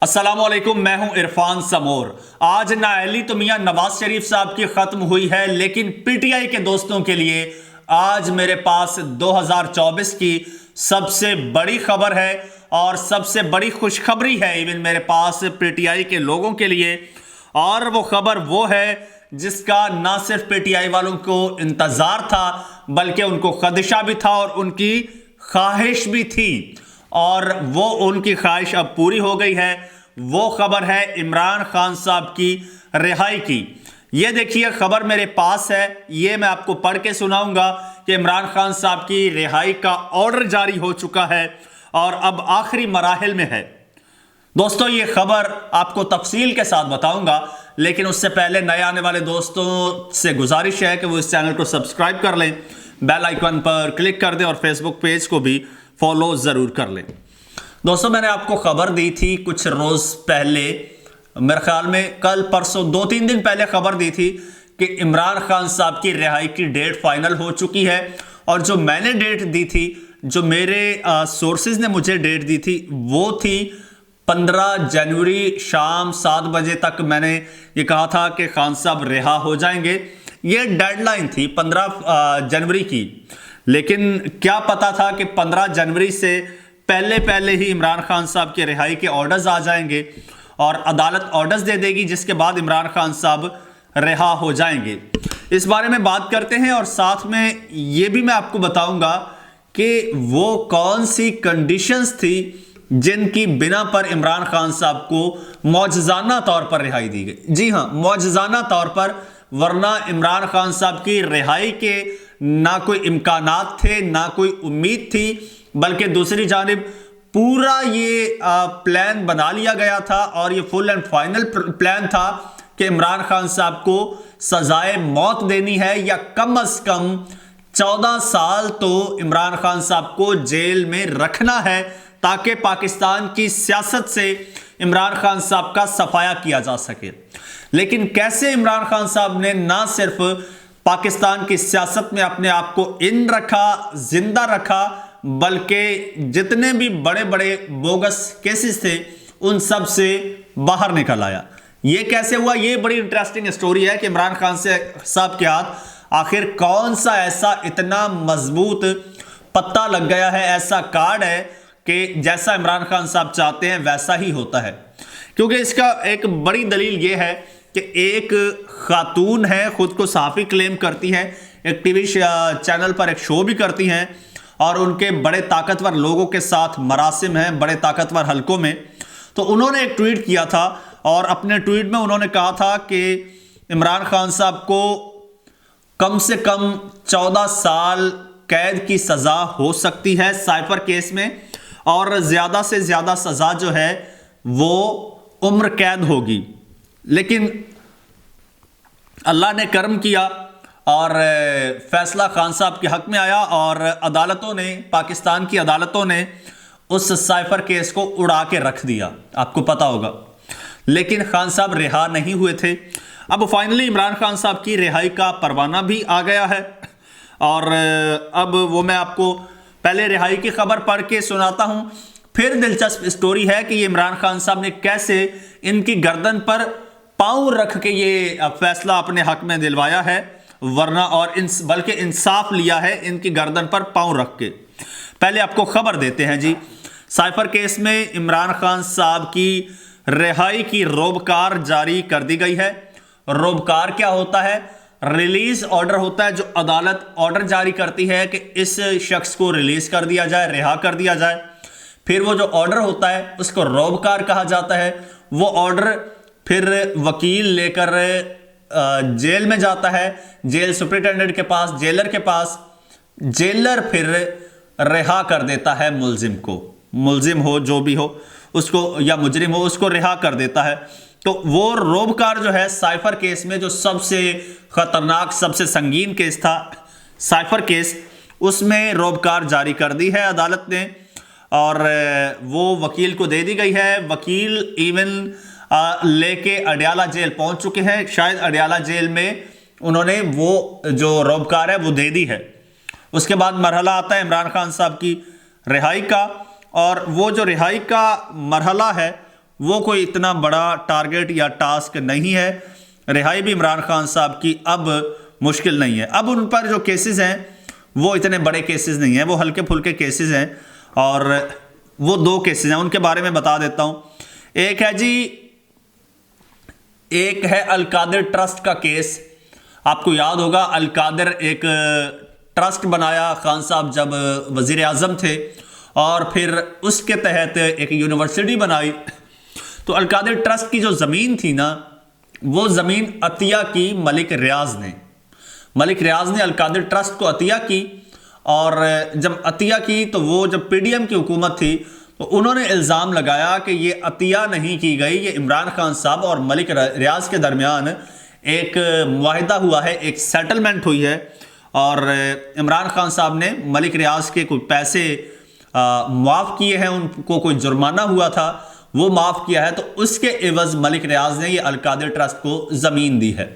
السلام علیکم، میں ہوں عرفان سمور۔ آج نااہلی تو میاں نواز شریف صاحب کی ختم ہوئی ہے، لیکن پی ٹی آئی کے دوستوں کے لیے آج میرے پاس 2024 کی سب سے بڑی خبر ہے اور سب سے بڑی خوشخبری ہے ایون میرے پاس پی ٹی آئی کے لوگوں کے لیے۔ اور وہ خبر وہ ہے جس کا نہ صرف پی ٹی آئی والوں کو انتظار تھا بلکہ ان کو خدشہ بھی تھا اور ان کی خواہش بھی تھی، اور وہ ان کی خواہش اب پوری ہو گئی ہے۔ وہ خبر ہے عمران خان صاحب کی رہائی کی۔ یہ دیکھیے خبر میرے پاس ہے، یہ میں آپ کو پڑھ کے سناؤں گا کہ عمران خان صاحب کی رہائی کا آرڈر جاری ہو چکا ہے اور اب آخری مراحل میں ہے۔ دوستو یہ خبر آپ کو تفصیل کے ساتھ بتاؤں گا، لیکن اس سے پہلے نئے آنے والے دوستوں سے گزارش ہے کہ وہ اس چینل کو سبسکرائب کر لیں، بیل آئیکن پر کلک کر دیں اور فیس بک پیج کو بھی فالو ضرور کر لیں۔ دوستو میں نے آپ کو خبر دی تھی کچھ روز پہلے، میرے خیال میں کل پرسوں 2-3 دن پہلے خبر دی تھی کہ عمران خان صاحب کی رہائی کی ڈیٹ فائنل ہو چکی ہے، اور جو میں نے ڈیٹ دی تھی، جو میرے سورسز نے مجھے ڈیٹ دی تھی، وہ تھی 15 جنوری شام 7 بجے تک۔ میں نے یہ کہا تھا کہ خان صاحب رہا ہو جائیں گے، یہ ڈیڈ لائن تھی 15 جنوری کی۔ لیکن کیا پتا تھا کہ 15 جنوری سے پہلے ہی عمران خان صاحب کے رہائی کے آرڈرز آ جائیں گے اور عدالت آرڈرز دے دے گی، جس کے بعد عمران خان صاحب رہا ہو جائیں گے۔ اس بارے میں بات کرتے ہیں، اور ساتھ میں یہ بھی میں آپ کو بتاؤں گا کہ وہ کون سی کنڈیشنز تھی جن کی بنا پر عمران خان صاحب کو معجزانہ طور پر رہائی دی گئی۔ جی ہاں، معجزانہ طور پر، ورنہ عمران خان صاحب کی رہائی کے نہ کوئی امکانات تھے، نہ کوئی امید تھی، بلکہ دوسری جانب پورا یہ پلان بنا لیا گیا تھا اور یہ فل اینڈ فائنل پلان تھا کہ عمران خان صاحب کو سزائے موت دینی ہے، یا کم از کم 14 سال تو عمران خان صاحب کو جیل میں رکھنا ہے، تاکہ پاکستان کی سیاست سے عمران خان صاحب کا صفایا کیا جا سکے۔ لیکن کیسے عمران خان صاحب نے نہ صرف پاکستان کی سیاست میں اپنے آپ کو ان رکھا، زندہ رکھا، بلکہ جتنے بھی بڑے بڑے بوگس کیسز تھے ان سب سے باہر نکل آیا۔ یہ کیسے ہوا؟ یہ بڑی انٹرسٹنگ سٹوری ہے کہ عمران خان صاحب کے ہاتھ آخر کون سا ایسا اتنا مضبوط پتہ لگ گیا ہے، ایسا کارڈ ہے کہ جیسا عمران خان صاحب چاہتے ہیں ویسا ہی ہوتا ہے۔ کیونکہ اس کا ایک بڑی دلیل یہ ہے کہ ایک خاتون ہے، خود کو صحافی کلیم کرتی ہے، ایک ٹی وی چینل پر ایک شو بھی کرتی ہیں، اور ان کے بڑے طاقتور لوگوں کے ساتھ مراسم ہیں، بڑے طاقتور حلقوں میں۔ تو انہوں نے ایک ٹویٹ کیا تھا، اور اپنے ٹویٹ میں انہوں نے کہا تھا کہ عمران خان صاحب کو کم سے کم 14 سال قید کی سزا ہو سکتی ہے سائفر کیس میں، اور زیادہ سے زیادہ سزا جو ہے وہ عمر قید ہوگی۔ لیکن اللہ نے کرم کیا اور فیصلہ خان صاحب کے حق میں آیا، اور عدالتوں نے، پاکستان کی عدالتوں نے اس سائفر کیس کو اڑا کے رکھ دیا، آپ کو پتا ہوگا۔ لیکن خان صاحب رہا نہیں ہوئے تھے۔ اب فائنلی عمران خان صاحب کی رہائی کا پروانہ بھی آ گیا ہے، اور اب وہ میں آپ کو پہلے رہائی کی خبر پڑھ کے سناتا ہوں، پھر دلچسپ اسٹوری ہے کہ یہ عمران خان صاحب نے کیسے ان کی گردن پر پاؤں رکھ کے یہ فیصلہ اپنے حق میں دلوایا ہے، ورنہ اور بلکہ انصاف لیا ہے ان کی گردن پر پاؤں رکھ کے۔ پہلے آپ کو خبر دیتے ہیں جی۔ سائفر کیس میں عمران خان صاحب کی رہائی کی روبکار جاری کر دی گئی ہے۔ روبکار کیا ہوتا ہے؟ ریلیز آرڈر ہوتا ہے، جو عدالت آرڈر جاری کرتی ہے کہ اس شخص کو ریلیز کر دیا جائے، رہا کر دیا جائے۔ پھر وہ جو آرڈر ہوتا ہے اس کو روبکار کہا جاتا ہے۔ وہ آرڈر پھر وکیل لے کر جیل میں جاتا ہے، جیل سپرنٹینڈنٹ کے پاس، جیلر کے پاس۔ جیلر پھر رہا کر دیتا ہے ملزم کو، ملزم ہو جو بھی ہو اس کو، یا مجرم ہو، اس کو رہا کر دیتا ہے۔ تو وہ روبکار جو ہے سائفر کیس میں، جو سب سے خطرناک، سب سے سنگین کیس تھا سائفر کیس، اس میں روبکار جاری کر دی ہے عدالت نے، اور وہ وکیل کو دے دی گئی ہے۔ وکیل ایون لے کے اڈیالہ جیل پہنچ چکے ہیں، شاید اڈیالہ جیل میں انہوں نے وہ جو روبکار ہے وہ دے دی ہے۔ اس کے بعد مرحلہ آتا ہے عمران خان صاحب کی رہائی کا، اور وہ جو رہائی کا مرحلہ ہے وہ کوئی اتنا بڑا ٹارگٹ یا ٹاسک نہیں ہے. رہائی بھی عمران خان صاحب کی اب مشکل نہیں ہے. اب ان پر جو کیسز ہیں وہ اتنے بڑے کیسز نہیں ہیں, وہ ہلکے پھلکے کیسز ہیں, اور وہ 2 کیسز ہیں, ان کے بارے میں بتا دیتا ہوں. ایک ہے القادر ٹرسٹ کا کیس. آپ کو یاد ہوگا القادر ایک ٹرسٹ بنایا خان صاحب جب وزیر اعظم تھے, اور پھر اس کے تحت ایک یونیورسٹی بنائی. تو القادر ٹرسٹ کی جو زمین تھی نا, وہ زمین عطیہ کی ملک ریاض نے القادر ٹرسٹ کو عطیہ کی. اور جب عطیہ کی تو وہ جب پی ڈی ایم کی حکومت تھی تو انہوں نے الزام لگایا کہ یہ عطیہ نہیں کی گئی, یہ عمران خان صاحب اور ملک ریاض کے درمیان ایک معاہدہ ہوا ہے, ایک سیٹلمنٹ ہوئی ہے, اور عمران خان صاحب نے ملک ریاض کے کوئی پیسے معاف کیے ہیں, ان کو کوئی جرمانہ ہوا تھا وہ معاف کیا ہے, تو اس کے عوض ملک ریاض نے یہ القادر ٹرسٹ کو زمین دی ہے.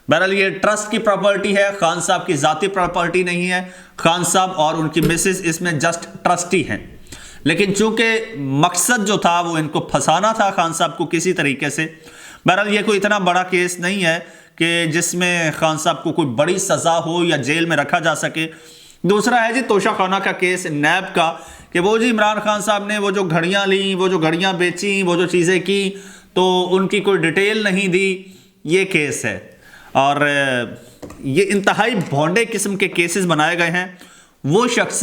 بہرحال یہ ٹرسٹ کی پراپرٹی ہے, خان صاحب کی ذاتی پراپرٹی نہیں ہے. خان صاحب اور ان کی مسز اس میں جسٹ ٹرسٹی ہیں, لیکن چونکہ مقصد جو تھا وہ ان کو پھنسانا تھا خان صاحب کو کسی طریقے سے. بہرحال یہ کوئی اتنا بڑا کیس نہیں ہے کہ جس میں خان صاحب کو کوئی بڑی سزا ہو یا جیل میں رکھا جا سکے. دوسرا ہے جی توشہ خانہ کا کیس نیب کا, کہ وہ جی عمران خان صاحب نے وہ جو گھڑیاں لیں, وہ جو گھڑیاں بیچیں, وہ جو چیزیں کی, تو ان کی کوئی ڈیٹیل نہیں دی. یہ کیس ہے, اور یہ انتہائی بھونڈے قسم کے کیسز بنائے گئے ہیں. وہ شخص,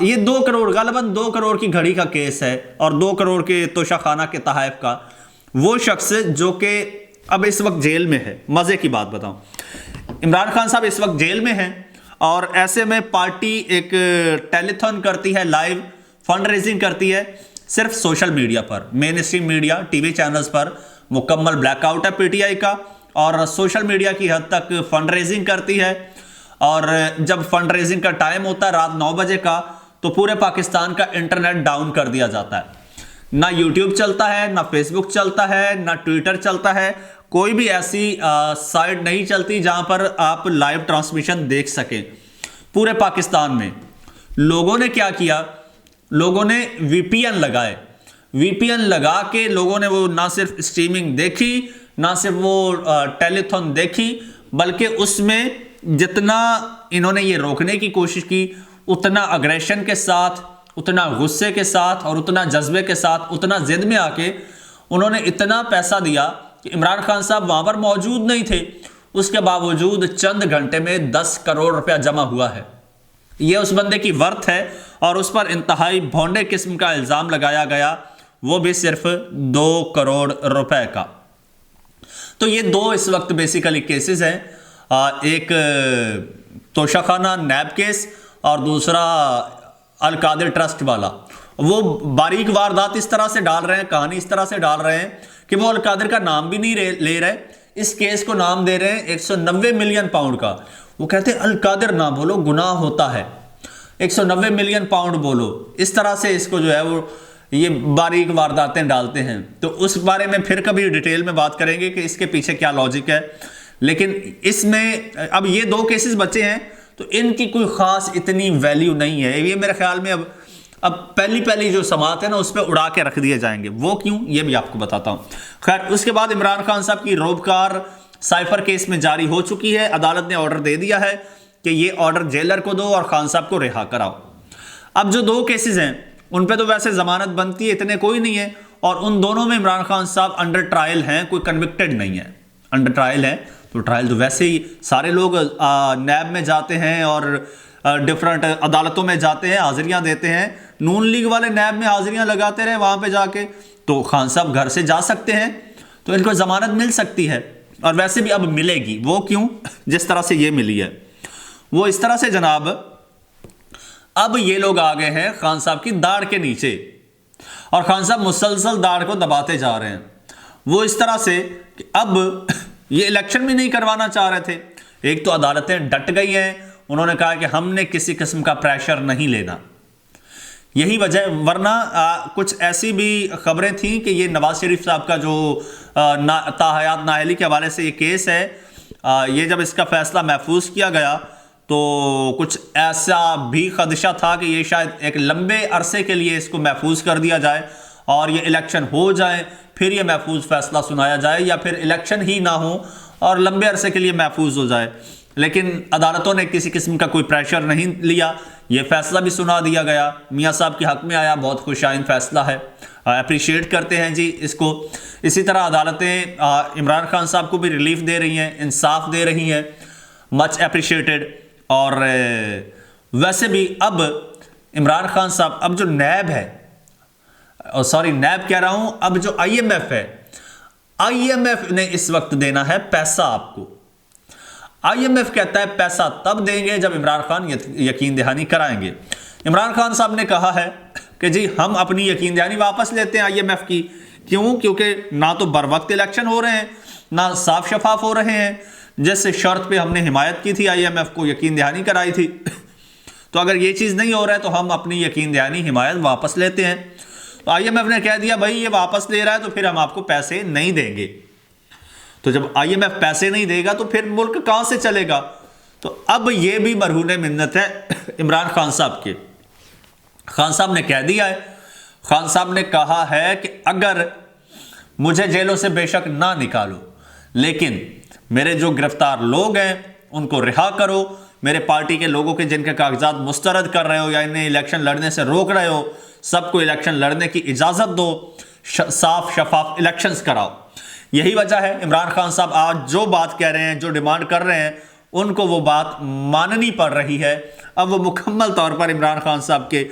یہ 2 کروڑ غالباً 2 کروڑ کی گھڑی کا کیس ہے, اور 2 کروڑ کے توشہ خانہ کے تحائف کا. وہ شخص جو کہ اب اس وقت جیل میں ہے. مزے کی بات بتاؤں, عمران خان صاحب اس وقت جیل میں ہیں, اور ایسے میں پارٹی ایک ٹیلیتھون کرتی ہے, لائیو فنڈ ریزنگ کرتی ہے, صرف سوشل میڈیا پر, mainstream media TV channels پر مکمل بلیک آؤٹ ہے پی ٹی آئی کا, اور سوشل میڈیا کی حد تک فنڈ ریزنگ کرتی ہے. اور جب فنڈ ریزنگ کا ٹائم ہوتا ہے رات 9 بجے کا, تو پورے پاکستان کا انٹرنیٹ ڈاؤن کر دیا جاتا ہے. نہ یوٹیوب چلتا ہے, نہ فیس بک چلتا ہے, نہ ٹویٹر چلتا ہے, کوئی بھی ایسی سائٹ نہیں چلتی جہاں پر آپ لائیو ٹرانسمیشن دیکھ سکیں. پورے پاکستان میں لوگوں نے کیا کیا, لوگوں نے وی پی این لگائے. وی پی این لگا کے لوگوں نے وہ نہ صرف اسٹریمنگ دیکھی, نہ صرف وہ ٹیلیتھون دیکھی, بلکہ اس میں جتنا انہوں نے یہ روکنے کی کوشش کی, اتنا اگریشن کے ساتھ, اتنا غصے کے ساتھ, اور اتنا جذبے کے ساتھ, اتنا ضد میں آ کے انہوں نے اتنا پیسہ دیا کہ عمران خان صاحب وہاں پر موجود نہیں تھے, اس کے باوجود چند گھنٹے میں 10 کروڑ روپیہ جمع ہوا ہے. یہ اس بندے کی ورتھ ہے, اور اس پر انتہائی بھونڈے قسم کا الزام لگایا گیا, وہ بھی صرف 2 کروڑ روپے کا. تو یہ 2 اس وقت بیسیکلی کیسز ہیں, ایک توشہ خانہ نیب کیس, اور دوسرا القادر ٹرسٹ والا. وہ باریک واردات اس طرح سے ڈال رہے ہیں, کہانی اس طرح سے ڈال رہے ہیں کہ وہ القادر کا نام بھی نہیں لے رہے, اس کیس کو نام دے رہے ہیں 190 ملین پاؤنڈ کا. وہ کہتے ہیں القادر نہ بولو, گناہ ہوتا ہے, 190 ملین پاؤنڈ بولو. اس طرح سے اس کو جو ہے وہ یہ باریک وارداتیں ڈالتے ہیں. تو اس بارے میں پھر کبھی ڈیٹیل میں بات کریں گے کہ اس کے پیچھے کیا لاجک ہے. لیکن اس میں اب یہ 2 کیسز بچے ہیں, تو ان کی کوئی خاص اتنی ویلیو نہیں ہے. یہ میرے خیال میں اب پہلی جو سماعت ہے نا, اس پہ اڑا کے رکھ دیے جائیں گے. وہ کیوں, یہ بھی آپ کو بتاتا ہوں. خیر, اس کے بعد عمران خان صاحب کی روبکار سائفر کیس میں جاری ہو چکی ہے. عدالت نے آرڈر دے دیا ہے کہ یہ آرڈر جیلر کو دو اور خان صاحب کو رہا کراؤ. اب جو 2 کیسز ہیں ان پہ تو ویسے ضمانت بنتی ہے, اتنے کوئی نہیں ہے, اور ان دونوں میں عمران خان صاحب انڈر ٹرائل ہیں, کوئی کنوکٹڈ نہیں ہے. انڈر ٹرائل ہے تو ٹرائل تو ویسے ہی سارے لوگ نیب میں جاتے ہیں اور ڈفرنٹ عدالتوں میں جاتے ہیں, حاضریاں دیتے ہیں. نون لیگ والے نیب میں حاضریاں لگاتے رہے وہاں پہ جا کے, تو خان صاحب گھر سے جا سکتے ہیں, تو ان کو ضمانت مل سکتی ہے. اور ویسے بھی اب ملے گی. وہ کیوں, جس طرح سے یہ ملی ہے وہ اس طرح سے جناب, اب یہ لوگ آ گئے ہیں خان صاحب کی داڑھ کے نیچے, اور خان صاحب مسلسل داڑھ کو دباتے جا رہے ہیں. وہ اس طرح سے کہ اب یہ الیکشن بھی نہیں کروانا چاہ رہے تھے. ایک تو عدالتیں ڈٹ گئی ہیں, انہوں نے کہا کہ ہم نے کسی قسم کا پریشر نہیں لینا. یہی وجہ, ورنہ کچھ ایسی بھی خبریں تھیں کہ یہ نواز شریف صاحب کا جو تاحیات نااہلی کے حوالے سے یہ کیس ہے, یہ جب اس کا فیصلہ محفوظ کیا گیا تو کچھ ایسا بھی خدشہ تھا کہ یہ شاید ایک لمبے عرصے کے لیے اس کو محفوظ کر دیا جائے, اور یہ الیکشن ہو جائیں پھر یہ محفوظ فیصلہ سنایا جائے، یا پھر الیکشن ہی نہ ہو اور لمبے عرصے کے لیے محفوظ ہو جائے۔ لیکن عدالتوں نے کسی قسم کا کوئی پریشر نہیں لیا، یہ فیصلہ بھی سنا دیا گیا، میاں صاحب کے حق میں آیا، بہت خوش آئند فیصلہ ہے، اپریشیٹ کرتے ہیں جی اس کو۔ اسی طرح عدالتیں عمران خان صاحب کو بھی ریلیف دے رہی ہیں، انصاف دے رہی ہیں، مچ اپریشیٹڈ۔ اور ویسے بھی اب عمران خان صاحب اب جو نیب ہے، سوری نیب کہہ رہا ہوں، اب جو آئی ایم ایف ہے، آئی ایم ایف نے اس وقت دینا ہے پیسہ آپ کو۔ آئی ایم ایف کہتا ہے پیسہ تب دیں گے جب عمران خان یقین دہانی کرائیں گے۔ عمران خان صاحب نے کہا ہے کہ جی ہم اپنی یقین دہانی واپس لیتے ہیں آئی ایم ایف کی، کیونکہ نہ تو بر وقت الیکشن ہو رہے ہیں، نہ صاف شفاف ہو رہے ہیں، جس شرط پہ ہم نے حمایت کی تھی آئی ایم ایف کو، یقین دہانی کرائی تھی۔ تو اگر یہ چیز نہیں ہو رہا ہے تو ہم اپنی یقین دہانی حمایت واپس لیتے ہیں۔ تو آئی ایم ایف نے کہہ دیا بھائی یہ واپس لے رہا ہے تو پھر ہم آپ کو پیسے نہیں دیں گے۔ تو جب آئی ایم ایف پیسے نہیں دے گا تو پھر ملک کہاں سے چلے گا؟ تو اب یہ بھی مرہون منت ہے عمران خان صاحب کے۔ خان صاحب نے کہہ دیا ہے، خان صاحب نے کہا ہے کہ اگر مجھے جیلوں سے بے شک نہ نکالو، لیکن میرے جو گرفتار لوگ ہیں ان کو رہا کرو، میرے پارٹی کے لوگوں کے جن کے کاغذات مسترد کر رہے ہو یا انہیں الیکشن لڑنے سے روک رہے ہو، سب کو الیکشن لڑنے کی اجازت دو، صاف شفاف الیکشنز کراؤ۔ یہی وجہ ہے عمران خان صاحب آج جو بات کہہ رہے ہیں، جو ڈیمانڈ کر رہے ہیں، ان کو وہ بات ماننی پڑ رہی ہے۔ اب وہ مکمل طور پر عمران خان صاحب کے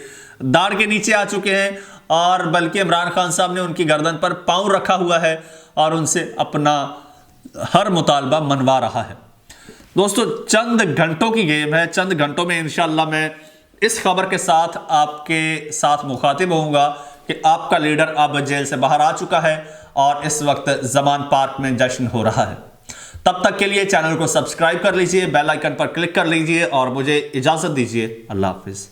داڑھ کے نیچے آ چکے ہیں، اور بلکہ عمران خان صاحب نے ان کی گردن پر پاؤں رکھا ہوا ہے اور ان سے اپنا ہر مطالبہ منوا رہا ہے۔ دوستو چند گھنٹوں کی گیم ہے، چند گھنٹوں میں انشاءاللہ میں اس خبر کے ساتھ آپ کے ساتھ مخاطب ہوں گا کہ آپ کا لیڈر اب جیل سے باہر آ چکا ہے اور اس وقت زمان پارک میں جشن ہو رہا ہے۔ تب تک کے لیے چینل کو سبسکرائب کر لیجئے، بیل آئیکن پر کلک کر لیجئے اور مجھے اجازت دیجئے۔ اللہ حافظ۔